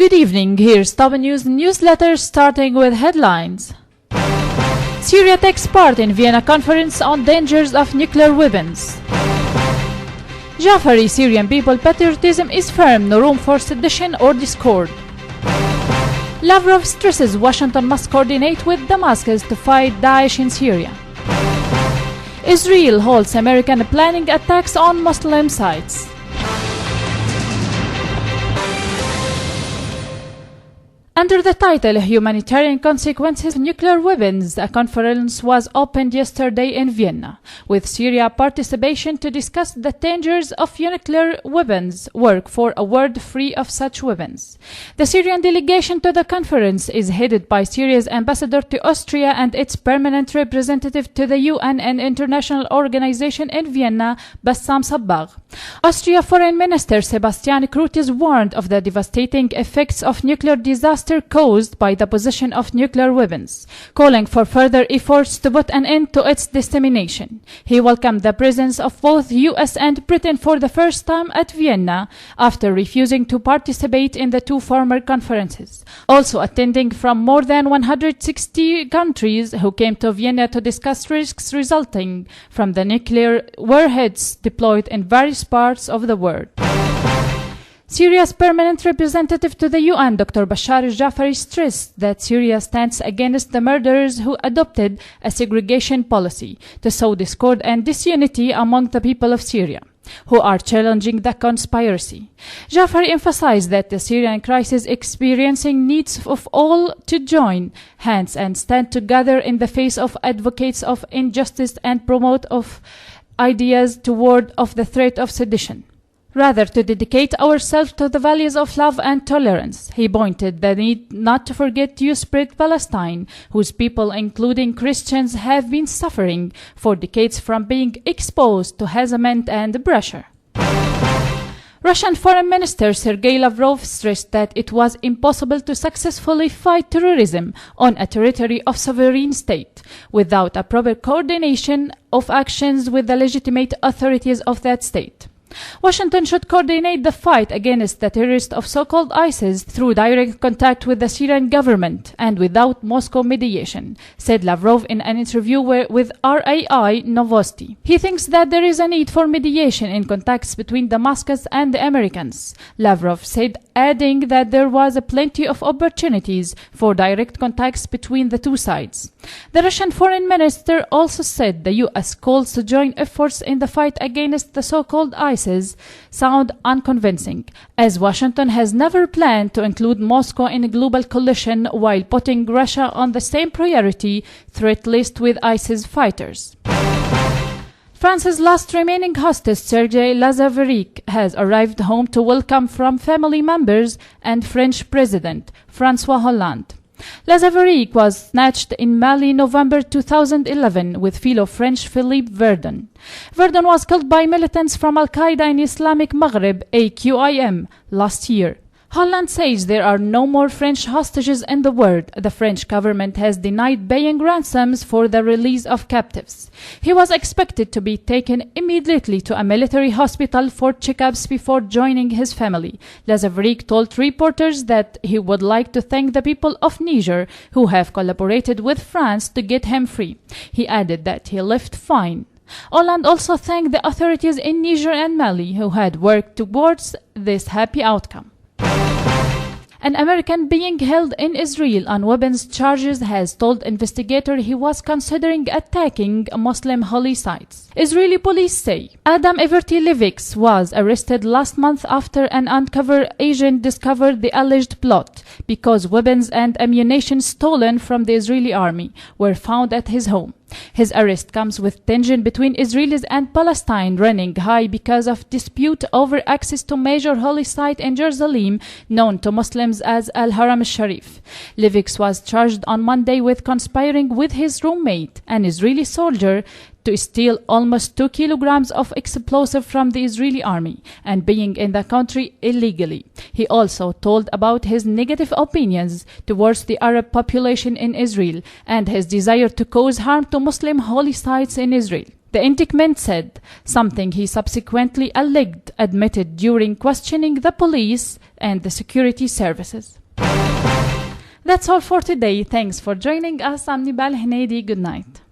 Good evening, here's top news newsletter starting with headlines. Syria takes part in Vienna conference on dangers of nuclear weapons. Jafari Syrian people patriotism is firm, no room for sedition or discord. Lavrov stresses Washington must coordinate with Damascus to fight Daesh in Syria. Israel halts American planning attacks on Muslim sites. Under the title Humanitarian Consequences of Nuclear Weapons, a conference was opened yesterday in Vienna, with Syria participation to discuss the dangers of nuclear weapons, work for a world free of such weapons. The Syrian delegation to the conference is headed by Syria's ambassador to Austria and its permanent representative to the UN and international organization in Vienna, Bassam Sabbagh. Austria Foreign Minister Sebastian Kurz warned of the devastating effects of nuclear disaster caused by the possession of nuclear weapons, calling for further efforts to put an end to its dissemination. He welcomed the presence of both US and Britain for the first time at Vienna after refusing to participate in the two former conferences. Also attending from more than 160 countries who came to Vienna to discuss risks resulting from the nuclear warheads deployed in various parts of the world. Syria's permanent representative to the UN, Dr. Bashar al-Jafari, stressed that Syria stands against the murderers who adopted a segregation policy to sow discord and disunity among the people of Syria, who are challenging the conspiracy. Jafari emphasized that the Syrian crisis experiencing needs of all to join hands and stand together in the face of advocates of injustice and promote of ideas toward of the threat of sedition. Rather, to dedicate ourselves to the values of love and tolerance. He pointed the need not to forget to spread Palestine, whose people, including Christians, have been suffering for decades from being exposed to harassment and pressure. Russian Foreign Minister Sergei Lavrov stressed that it was impossible to successfully fight terrorism on a territory of sovereign state without a proper coordination of actions with the legitimate authorities of that state. Washington should coordinate the fight against the terrorists of so-called ISIS through direct contact with the Syrian government and without Moscow mediation, said Lavrov in an interview with RAI Novosti. He thinks that there is a need for mediation in contacts between Damascus and the Americans, Lavrov said, adding that there was plenty of opportunities for direct contacts between the two sides. The Russian foreign minister also said the U.S. calls to join efforts in the fight against the so-called ISIS sound unconvincing, as Washington has never planned to include Moscow in a global coalition while putting Russia on the same priority threat list with ISIS fighters. France's last remaining hostage, Sergei Lazarevic, has arrived home to welcome from family members and French President François Hollande. Lazarevic was snatched in Mali November 2011 with fellow French Philippe Verdun. Verdun was killed by militants from Al-Qaeda in Islamic Maghreb, AQIM, last year. Hollande says there are no more French hostages in the world. The French government has denied paying ransoms for the release of captives. He was expected to be taken immediately to a military hospital for checkups before joining his family. Lazarevic told reporters that he would like to thank the people of Niger who have collaborated with France to get him free. He added that he left fine. Hollande also thanked the authorities in Niger and Mali who had worked towards this happy outcome. An American being held in Israel on weapons charges has told investigators he was considering attacking Muslim holy sites. Israeli police say Adam Everty Levix was arrested last month after an undercover agent discovered the alleged plot because weapons and ammunition stolen from the Israeli army were found at his home. His arrest comes with tension between Israelis and Palestine running high because of dispute over access to major holy site in Jerusalem known to Muslims as Al-Haram al-Sharif. Levix was charged on Monday with conspiring with his roommate, an Israeli soldier, to steal almost 2 kilograms of explosive from the Israeli army and being in the country illegally. He also told about his negative opinions towards the Arab population in Israel and his desire to cause harm to Muslim holy sites in Israel. The indictment said, something he subsequently alleged admitted during questioning the police and the security services. That's all for today. Thanks for joining us. I'm Nibal Hneidi. Good night.